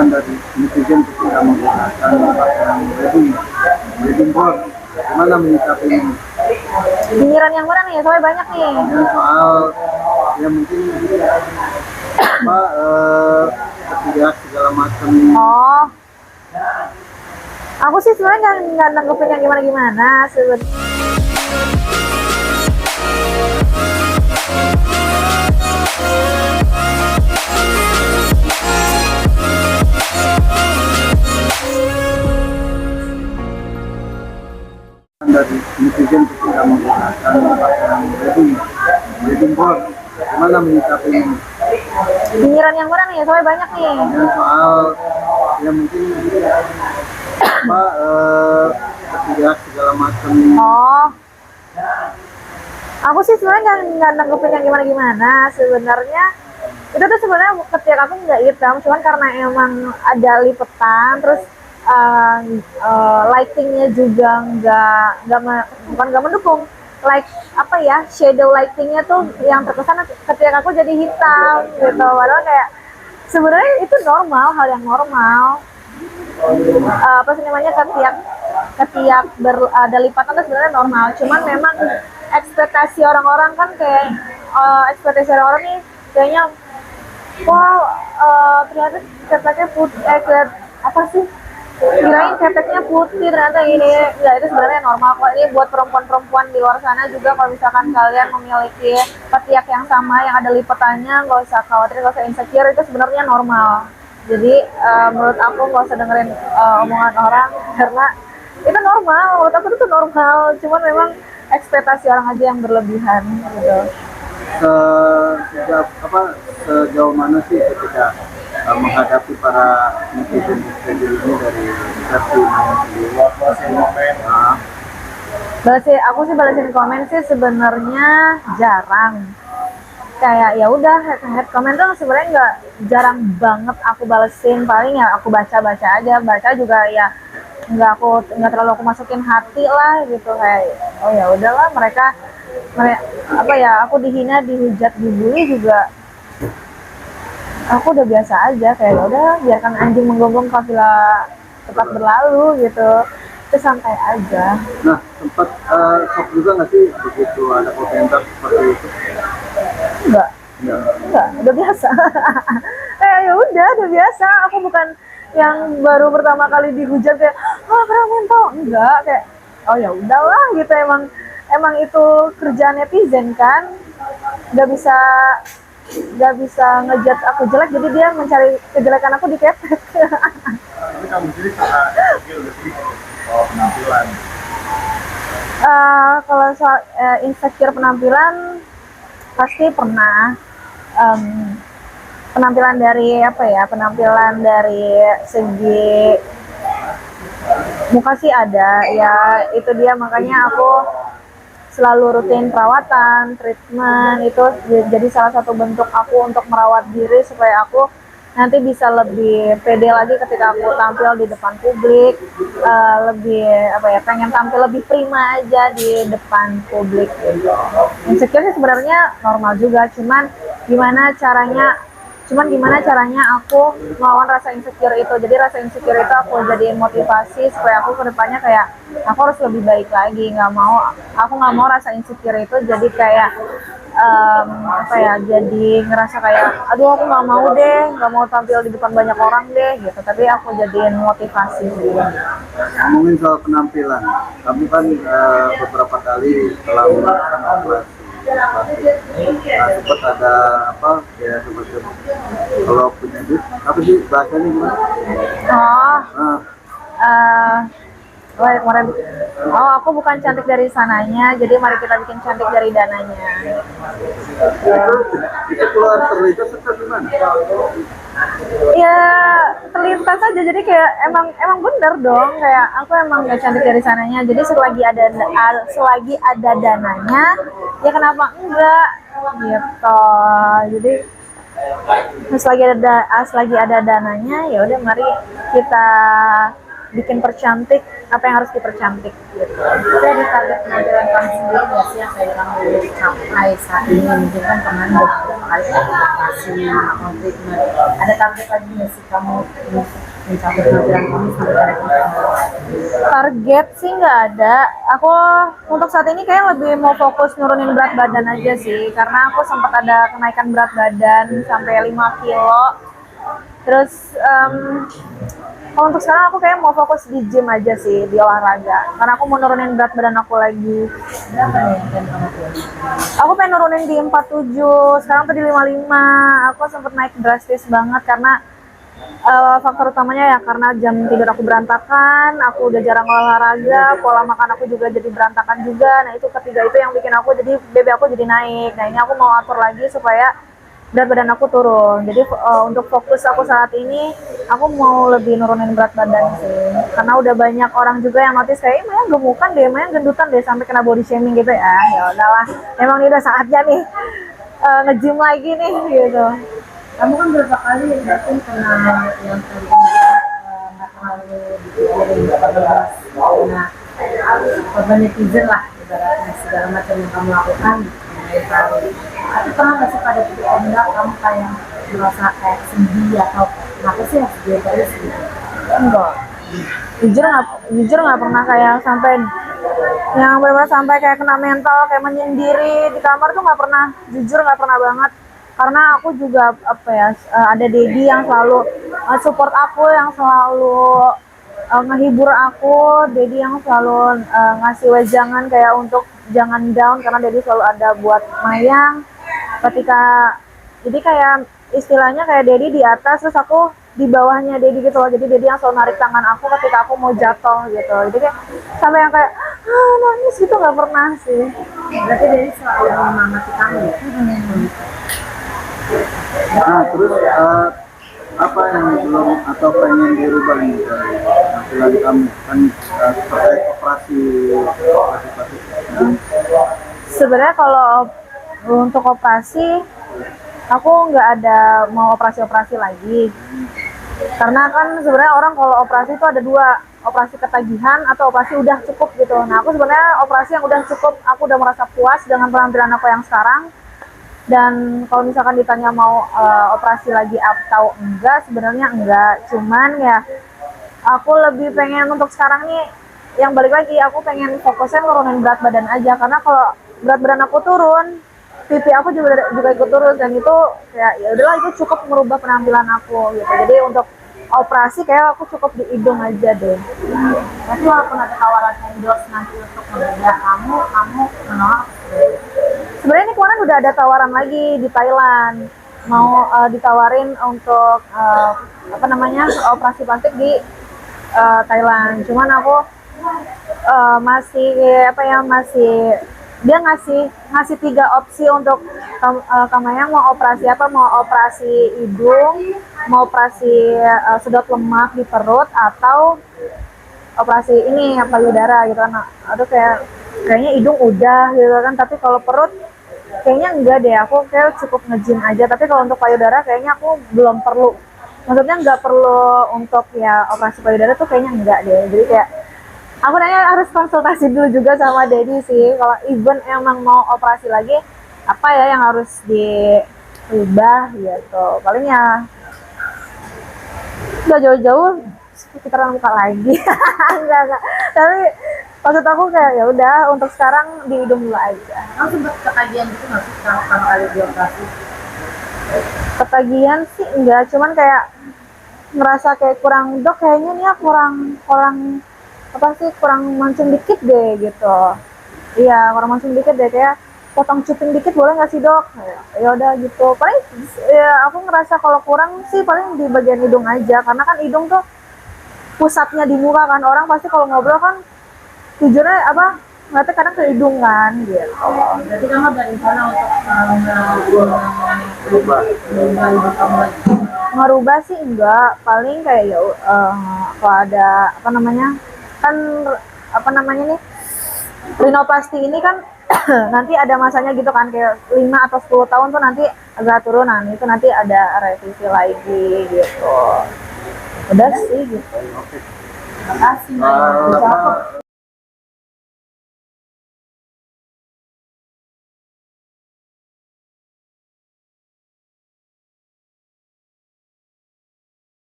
Dari netizen ketika menggunakan pakaian wedding gown, gimana menyikapi ini? Giliran yang mana nih? Soalnya banyak nih. Ya, soal ya mungkin apa ketidak segala macam. Oh, aku sih sebenarnya nggak nanggepin yang gimana-gimana sebenarnya. Dari netizen ketika menggunakan pakaian wedding gown, gimana menyikapi ini? Giliran yang mana nih? Soalnya banyak nih. Ya, soal ya mungkin apa ketidak segala macam. Oh, aku sih sebenarnya nggak nanggepin yang gimana-gimana sebenarnya. Itu tuh sebenarnya ketika aku nggak hitam, cuman karena emang ada lipetan, terus lightingnya juga bukan nggak mendukung, like apa ya, shadow lightingnya tuh yang terkesan ketika aku jadi hitam gitu. Padahal kayak sebenarnya itu normal, hal yang normal. Apa sih namanya, ketiak ada lipatan itu sebenarnya normal, cuman memang ekspektasi orang-orang kan kayak ekspektasi orang-orang nih kayaknya wow, ternyata keteknya putih, apa sih, kirain keteknya putih ternyata ini. Enggak, itu sebenarnya normal kok. Ini buat perempuan-perempuan di luar sana juga, kalau misalkan kalian memiliki ketiak yang sama yang ada lipatannya, nggak usah khawatir, nggak usah insecure, itu sebenarnya normal. Jadi menurut aku nggak usah dengerin omongan orang, karena itu normal. Menurut aku itu normal, cuman memang ekspektasi orang aja yang berlebihan gitu. Sejauh mana sih ketika menghadapi para netizen ini dari versi sendiri? Aku sih balasin komen sih sebenarnya jarang. Kayak ya udah, head comment tuh sebenarnya nggak, jarang banget aku balesin. Paling ya aku baca aja, baca juga ya nggak terlalu aku masukin hati lah gitu. Kayak oh ya udahlah, mereka apa ya, aku dihina, dihujat, dibully juga aku udah biasa aja. Kayak udah, biarkan anjing menggonggong kafilah tetap berlalu gitu, itu santai aja. Nah, sempat shock juga nggak sih begitu ada komentar seperti itu? Enggak, udah biasa. Ya udah biasa. Aku bukan yang baru pertama kali dihujat kayak kenapa mental, enggak. Kayak oh ya udahlah gitu, emang itu kerjaan netizen kan, nggak bisa ngejudge aku jelek, jadi dia mencari kejelekan aku di ketek. Tapi kamu sendiri pernah insecure nggak sih soal penampilan? Kalau soal insecure penampilan pasti pernah. Penampilan dari segi muka sih ada ya, itu dia, makanya aku selalu rutin perawatan, treatment. Itu jadi salah satu bentuk aku untuk merawat diri supaya aku nanti bisa lebih pede lagi ketika aku tampil di depan publik. Lebih pengen tampil lebih prima aja di depan publik gitu. Insecure sih sebenarnya normal juga, cuman gimana caranya aku melawan rasa insecure itu. Jadi rasa insecure itu aku jadiin motivasi supaya aku kedepannya kayak aku harus lebih baik lagi. Aku nggak mau rasa insecure itu jadi kayak jadi ngerasa kayak aduh aku nggak mau tampil di depan banyak orang deh gitu. Tapi aku jadiin motivasi sih. Ngomongin soal penampilan, kamu kan beberapa kali telah melakukan operasi. Sempat ada apa ya, seperti kalau punya duit apa sih bahasanya gimana? Aku bukan cantik dari sananya, jadi mari kita bikin cantik dari dananya. Itu keluar terlihat seperti gimana? Ya terlintas aja, jadi kayak emang bener dong, kayak aku emang gak cantik dari sananya. Jadi selagi ada dananya, ya kenapa enggak gitu. Jadi selagi ada dananya, ya udah mari kita bikin percantik apa yang harus dipercantik gitu. Tapi ada target penampilan kamu sendiri nggak sih yang kayak kamu capai saat ini? Mungkin kan kemarin udah beberapa kali presentasi, treatment. Ada target lagi nggak sih kamu untuk mencapai penampilan kamu sampai pada Target sih nggak ada. Aku untuk saat ini kayak lebih mau fokus nurunin berat badan aja sih, karena aku sempat ada kenaikan berat badan sampai 5 kilo. Terus kalau untuk sekarang aku kayak mau fokus di gym aja sih, di olahraga, karena aku mau nurunin berat badan aku lagi. berapa nih yang pengen kamu tuh? Aku pengen nurunin di 47, sekarang tuh di 55. Aku sempat naik drastis banget karena faktor utamanya ya karena jam tidur aku berantakan, aku udah jarang olahraga, pola makan aku juga jadi berantakan juga. Nah itu ketiga itu yang bikin aku jadi BB aku jadi naik. Nah ini aku mau atur lagi supaya berat badan aku turun. Jadi untuk fokus aku saat ini, aku mau lebih nurunin berat badan sih. Karena udah banyak orang juga yang notice kayak, Maya gemukan deh, Maya gendutan deh, sampai kena body shaming gitu ya. Ya udahlah, emang ini udah saatnya nih nge-gym lagi nih gitu. Kamu kan berapa kali mungkin kena yang tadi nggak terlalu dipikirin karena korban netizen lah ibaratnya segala macam yang kamu lakukan tapi pernah nggak sih pada titik enggak kamu kayak merasa kayak sedih atau apa sih yang sedih terus gitu? Enggak. Jujur nggak pernah kayak sampai yang benar-benar sampai kayak kena mental, kayak menyendiri di kamar tuh nggak pernah. Jujur nggak pernah banget. Karena aku juga apa ya, ada Dedi yang selalu support aku, yang selalu ngehibur aku, Dedi yang selalu ngasih wejangan kayak untuk jangan down, karena Dedi selalu ada buat Mayang. Ketika jadi kayak istilahnya kayak Dedi di atas, terus aku di bawahnya Dedi gitu loh. Jadi Dedi yang selalu narik tangan aku ketika aku mau jatuh gitu. Jadi kayak sampai yang kayak nangis gitu nggak pernah sih. Berarti dari selalu menyemangati kamu ya? Nah, terus apa yang belum atau pengen dirubah nih dari tampilan kamu kan terkait operasi plastik? Sebenarnya kalau untuk operasi, aku nggak ada mau operasi lagi. Karena kan sebenarnya orang kalau operasi itu ada dua, operasi ketagihan atau operasi udah cukup gitu. Nah aku sebenarnya operasi yang udah cukup, aku udah merasa puas dengan penampilan aku yang sekarang. Dan kalau misalkan ditanya mau operasi lagi atau enggak, sebenarnya enggak. Cuman ya aku lebih pengen untuk sekarang nih, yang balik lagi aku pengen fokusnya nurunin berat badan aja. Karena kalau berat badan aku turun, pipi aku juga ikut turun, dan itu ya udahlah, itu cukup merubah penampilan aku gitu. Jadi untuk operasi kayak aku cukup di hidung aja deh. Tapi walaupun ada tawaran endorse nanti untuk membedah kamu menolak. Sebenarnya ini kemarin udah ada tawaran lagi di Thailand, mau ditawarin untuk apa namanya, operasi plastik di Thailand. Cuman aku masih apa ya, masih dia ngasih 3 opsi untuk Kamayang mau operasi apa, mau operasi hidung, mau operasi sedot lemak di perut, atau operasi ini payudara gitu kan. Aduh kayaknya hidung udah gitu kan, tapi kalau perut kayaknya enggak deh, aku kayak cukup nge-gym aja. Tapi kalau untuk payudara kayaknya aku belum perlu, maksudnya nggak perlu untuk ya operasi payudara tuh kayaknya enggak deh. Jadi kayak aku nanya harus konsultasi dulu juga sama Dedi sih, kalau even emang mau operasi lagi apa ya yang harus dirubah gitu. Paling ya nggak jauh-jauh sekitaran muka lagi. enggak, tapi maksud aku kayak ya udah untuk sekarang di hidung dulu aja. Kamu sempat ketagihan gitu nggak sih pertama kali dioperasi? Ketagihan sih enggak, cuman kayak ngerasa kayak kurang, dok kayaknya nih ya kurang apa sih, kurang mancung dikit deh gitu. Iya, kurang mancung dikit deh, kayak potong cuping dikit boleh nggak sih dok? Ya udah gitu. Paling ya aku ngerasa kalau kurang sih paling di bagian hidung aja, karena kan hidung tuh pusatnya di muka kan. Orang pasti kalau ngobrol kan tujuannya apa, ngeliatnya kadang ke hidung kan gitu. Berarti kamu ada rencana untuk Berubah. hidup kamu lagi? Ngerubah sih enggak, paling kayak ya kalau ada apa namanya, kan apa namanya nih, rinoplasti ini kan nanti ada masanya gitu kan, kayak 5 atau 10 tahun tuh nanti agak turunan, itu nanti ada revisi lagi gitu. Udah sih gitu. Oke. Makasih Maya. Apa